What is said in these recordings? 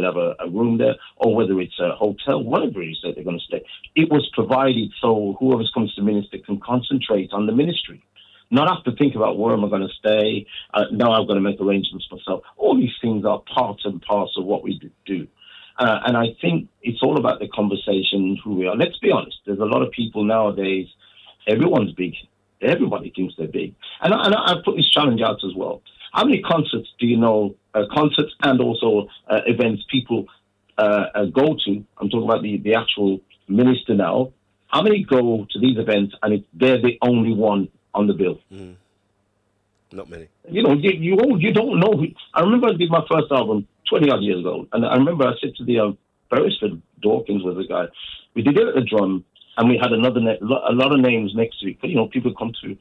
would have a room there, or whether it's a hotel, whatever it is that they're going to stay. It was provided so whoever comes to minister can concentrate on the ministry, not have to think about where am I going to stay. Now I've got to make arrangements myself. All these things are part and parcel of what we do. And I think it's all about the conversation, who we are. Let's be honest. There's a lot of people nowadays, everyone's big. Everybody thinks they're big. And I put this challenge out as well. How many concerts do you know, concerts and also events people go to? I'm talking about the actual minister now. How many go to these events and they're the only one on the bill? Mm. Not many. You know, you don't know. I remember I did my first album 20 odd years ago, and I remember I said to the Beresford Dawkins was the guy. We did it at the drum, and we had a lot of names next to it. But, you know, people come to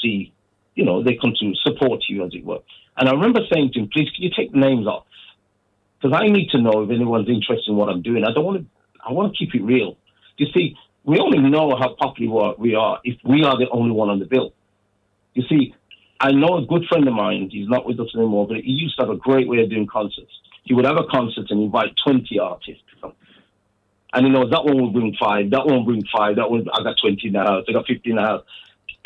see, you know, they come to support you, as it were. And I remember saying to him, please, can you take the names off? Because I need to know if anyone's interested in what I'm doing. I want to keep it real. You see, we only know how popular we are if we are the only one on the bill. You see, I know a good friend of mine, he's not with us anymore, but he used to have a great way of doing concerts. He would have a concert and invite 20 artists to come. And he knows that one will bring 5, that one will bring 5, that one, I got 20 in the house, I got 50 in the house.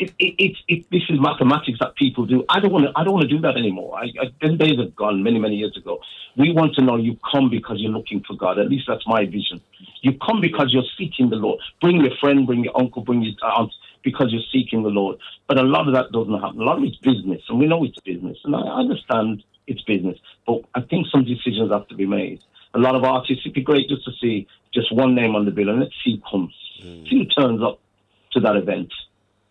This is mathematics that people do. I don't want to do that anymore. Them days are gone many, many years ago. We want to know you come because you're looking for God. At least that's my vision. You come because you're seeking the Lord. Bring your friend, bring your uncle, bring your aunt, because you're seeking the Lord. But a lot of that doesn't happen. A lot of it's business, and we know it's business. And I understand it's business, but I think some decisions have to be made. A lot of artists, it'd be great just to see just one name on the bill, and let's see who comes. See who turns up to that event.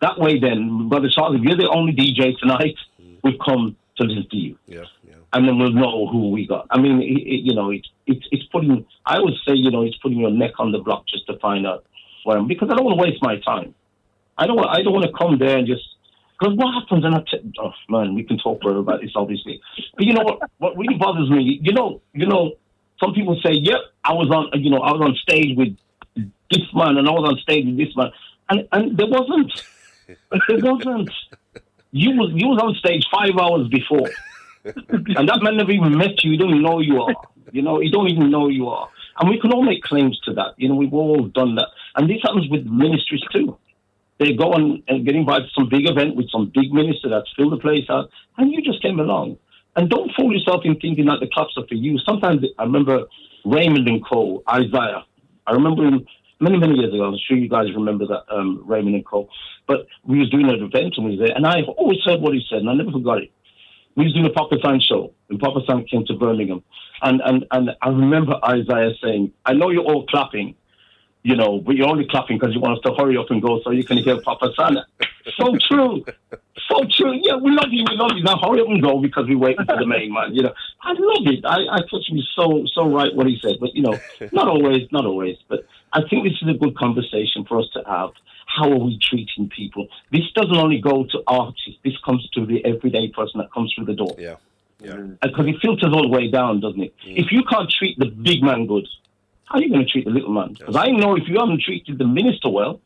That way then, Brother Charles, if you're the only DJ tonight, we've come to listen to you. Yeah. And then we'll know who we got. I mean, it's putting, I would say, you know, it's putting your neck on the block just to find out where I'm, because I don't want to waste my time. I don't want to come there and just, because what happens, and oh man, we can talk further about this obviously. But you know what really bothers me, you know, some people say, yep, I was on stage with this man and I was on stage with this man. And there wasn't. There wasn't. You was on stage 5 hours before. And that man never even met you. He don't even know who you are. You know, he don't even know who you are. And we can all make claims to that. You know, we've all done that. And this happens with ministries too. They go on and get invited to some big event with some big minister that's filled the place out, and you just came along. And don't fool yourself in thinking that the claps are for you. Sometimes I remember Raymond and Co., Isaiah. I remember him many, many years ago. I'm sure you guys remember that, Raymond and Co. But we was doing an event and we was there, and I always heard what he said, and I never forgot it. We was doing a Papa San show, and Papa San came to Birmingham. And I remember Isaiah saying, I know you're all clapping, you know, but you're only clapping because you want us to hurry up and go so you can hear Papa San. So true. So true. Yeah, we love you. Now hurry up and go because we're waiting for the main man. You know, I love it. I thought he was so right what he said. But, you know, not always. But I think this is a good conversation for us to have. How are we treating people? This doesn't only go to artists. This comes to the everyday person that comes through the door. Yeah. Because it filters all the way down, doesn't it? If you can't treat the big man good, how are you going to treat the little man? Because I know if you haven't treated the minister well,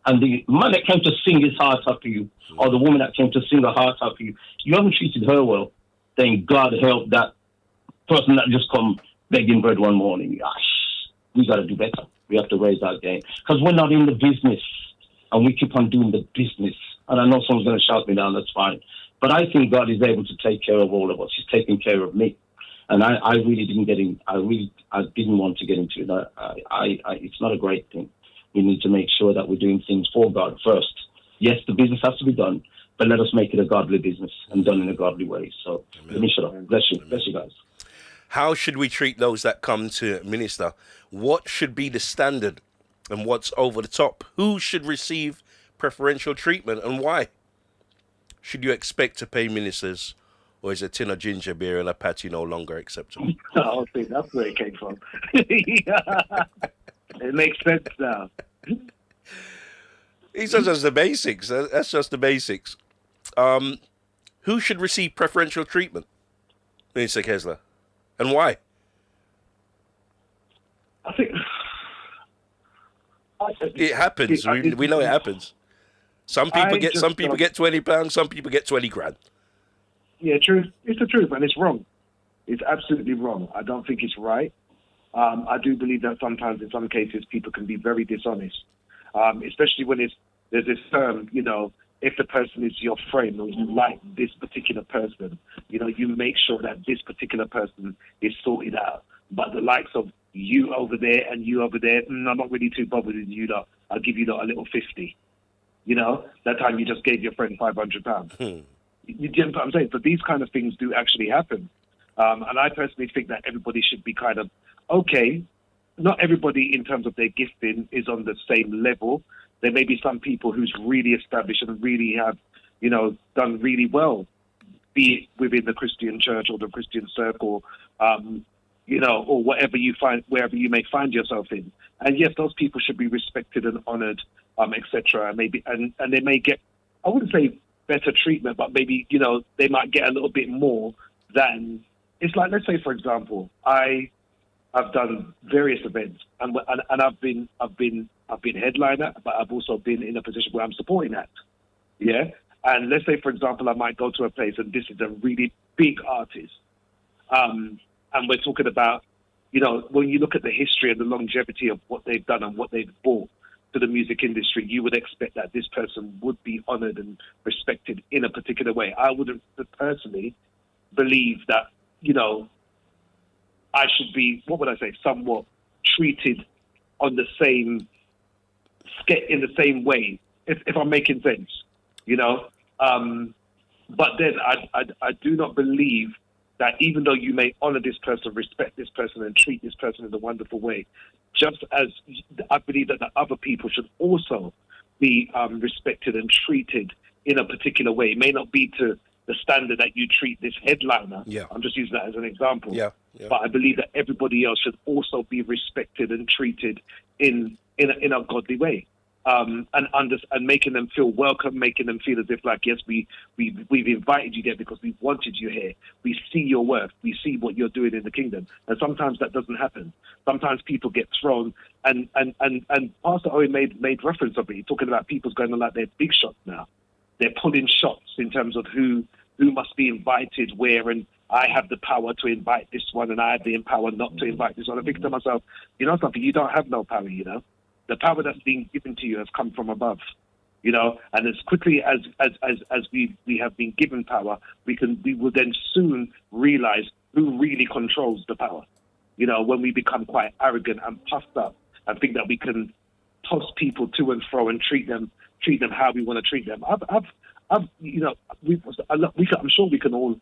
and the man that came to sing his heart out for you, or the woman that came to sing her heart out for you, you haven't treated her well, then God help that person that just come begging bread one morning. Gosh, we got to do better. We have to raise our game. Because we're not in the business, and we keep on doing the business. And I know someone's going to shout me down, that's fine. But I think God is able to take care of all of us. He's taking care of me. And I really didn't get in. I didn't want to get into it. It's not a great thing. We need to make sure that we're doing things for God first. Yes, the business has to be done, but let us make it a godly business and done in a godly way. So let me shut up. Bless you. Bless you guys. How should we treat those that come to minister? What should be the standard and what's over the top? Who should receive preferential treatment and why? Should you expect to pay ministers, or is a tin of ginger beer and a patty no longer acceptable? I think that's where it came from. It makes sense now. These are just the basics. That's just the basics. Who should receive preferential treatment, Minister Kessler, and why? I think it happens. We know it happens. Some people get £20. Some people get 20 grand. Yeah, truth. It's the truth, and it's wrong. It's absolutely wrong. I don't think it's right. I do believe that sometimes, in some cases, people can be very dishonest, especially when there's this term, if the person is your friend or you like this particular person, you make sure that this particular person is sorted out. But the likes of you over there and you over there, I'm not really too bothered with you, though. I'll give you a little 50. That time you just gave your friend £500. You get what I'm saying? So these kind of things do actually happen. And I personally think that everybody should be kind of, okay, not everybody in terms of their gifting is on the same level. There may be some people who's really established and really have, done really well, be it within the Christian church or the Christian circle, or whatever you find, wherever you may find yourself in. And yes, those people should be respected and honored, etc. And maybe, and they may get, I wouldn't say better treatment, but maybe, they might get a little bit more than, it's like, let's say, for example, I've done various events and I've been headliner, but I've also been in a position where I'm supporting that. Yeah. And let's say, for example, I might go to a place and this is a really big artist. And we're talking about, when you look at the history and the longevity of what they've done and what they've brought to the music industry, you would expect that this person would be honored and respected in a particular way. I wouldn't personally believe that, I should be, somewhat treated on the same, in the same way, if I'm making sense, But then I do not believe that even though you may honor this person, respect this person, and treat this person in a wonderful way, just as I believe that the other people should also be respected and treated in a particular way. It may not be to the standard that you treat this headliner. Yeah. I'm just using that as an example. Yeah. But I believe that everybody else should also be respected and treated in a godly way. And making them feel welcome, making them feel as if like, yes, we've invited you there because we wanted you here. We see your worth. We see what you're doing in the kingdom. And sometimes that doesn't happen. Sometimes people get thrown. And Pastor Owen made reference of it. He's talking about people's going on like they're big shots now. They're pulling shots in terms of who must be invited where, and I have the power to invite this one and I have the power not to invite this one. I think to myself, you know something, you don't have no power, The power that's being given to you has come from above, and as quickly as we have been given power, we will then soon realize who really controls the power. When we become quite arrogant and puffed up and think that we can toss people to and fro and treat them how we want to treat them. I'm sure we can all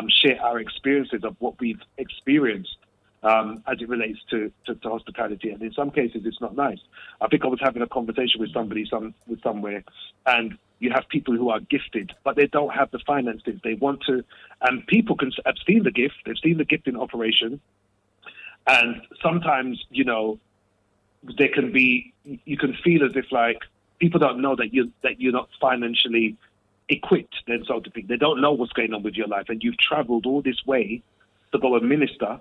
share our experiences of what we've experienced. As it relates to hospitality, and in some cases it's not nice. I think I was having a conversation with somebody somewhere, and you have people who are gifted, but they don't have the finances. They want to, and people have seen the gift. They've seen the gift in operation, and sometimes there can be. You can feel as if like people don't know that you're not financially equipped, then so to speak. They don't know what's going on with your life, and you've travelled all this way to go and minister.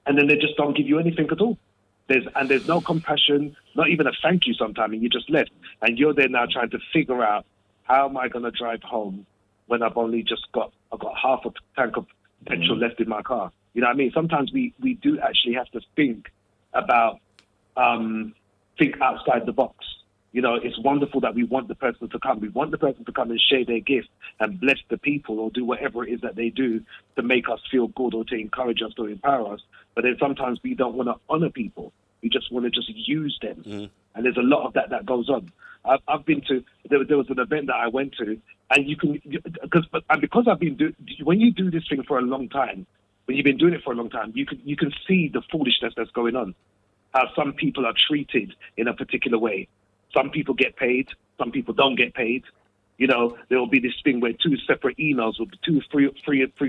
And then they just don't give you anything at all. There's no compassion, not even a thank you sometimes, and you just left. And you're there now trying to figure out, how am I going to drive home when I've got half a tank of petrol left in my car? You know what I mean? Sometimes we do actually have to think about, think outside the box. It's wonderful that we want the person to come. We want the person to come and share their gift and bless the people or do whatever it is that they do to make us feel good or to encourage us or empower us. But then sometimes we don't want to honor people. We just want to just use them. Mm. And there's a lot of that goes on. I've been to, there was an event that I went to, and because I've been when you do this thing for a long time, when you've been doing it for a long time, you can see the foolishness that's going on. How some people are treated in a particular way. Some people get paid, some people don't get paid. There will be this thing where two separate emails, or three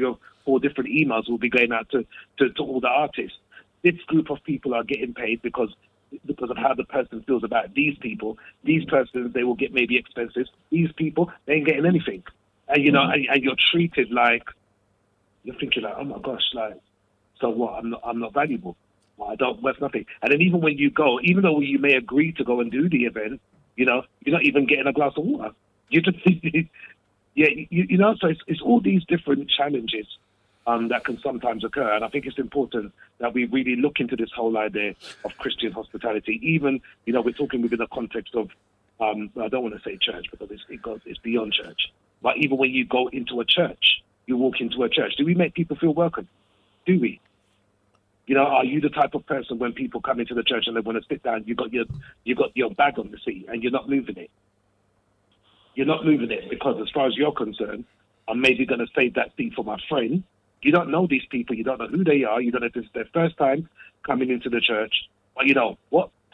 or four different emails will be going out to all the artists. This group of people are getting paid because of how the person feels about these people. These persons, they will get maybe expenses. These people, they ain't getting anything. And, and you're treated like, you're thinking like, oh my gosh, like, so what? I'm not valuable. I don't worth nothing. And then even when you go, even though you may agree to go and do the event, you're not even getting a glass of water. You just, so it's all these different challenges that can sometimes occur. And I think it's important that we really look into this whole idea of Christian hospitality. Even, we're talking within the context of, I don't want to say church because it's beyond church. But even when you go into a church, you walk into a church, do we make people feel welcome? Do we? Are you the type of person when people come into the church and they want to sit down, you got your bag on the seat and you're not moving it? You're not moving it because as far as you're concerned, I'm maybe going to save that seat for my friend. You don't know these people. You don't know who they are. You don't know if this is their first time coming into the church. But,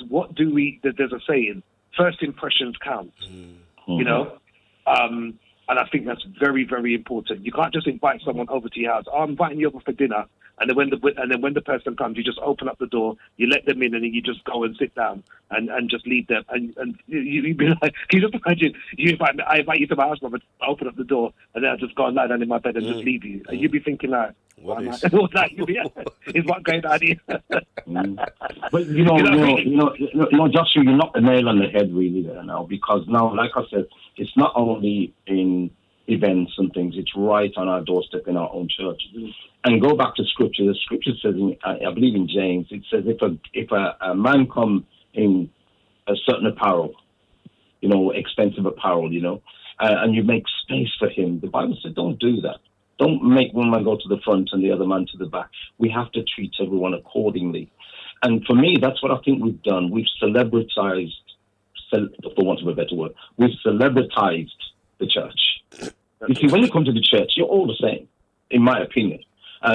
what do we, there's a saying, first impressions count, and I think that's very, very important. You can't just invite someone over to your house. Oh, I'm inviting you over for dinner. And then when the person comes, you just open up the door, you let them in, and then you just go and sit down and just leave them. And you'd be like, can you just imagine? I invite you to my house, but I open up the door, and then I just go and lie down in my bed and just leave you. And you'd be thinking like, is what going on here? But Joshua, you knocked the nail on the head really there now, because now, like I said, it's not only in events and things, it's right on our doorstep in our own church. And go back to scripture. The scripture says, I believe in James, it says if a man come in a certain apparel, expensive apparel, and you make space for him, the Bible said don't do that. Don't make one man go to the front and the other man to the back. We have to treat everyone accordingly. And for me, that's what I think we've done. We've celebritized, for want of a better word, we've celebritized the church. You see, when you come to the church, you're all the same, in my opinion.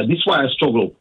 This is why I struggle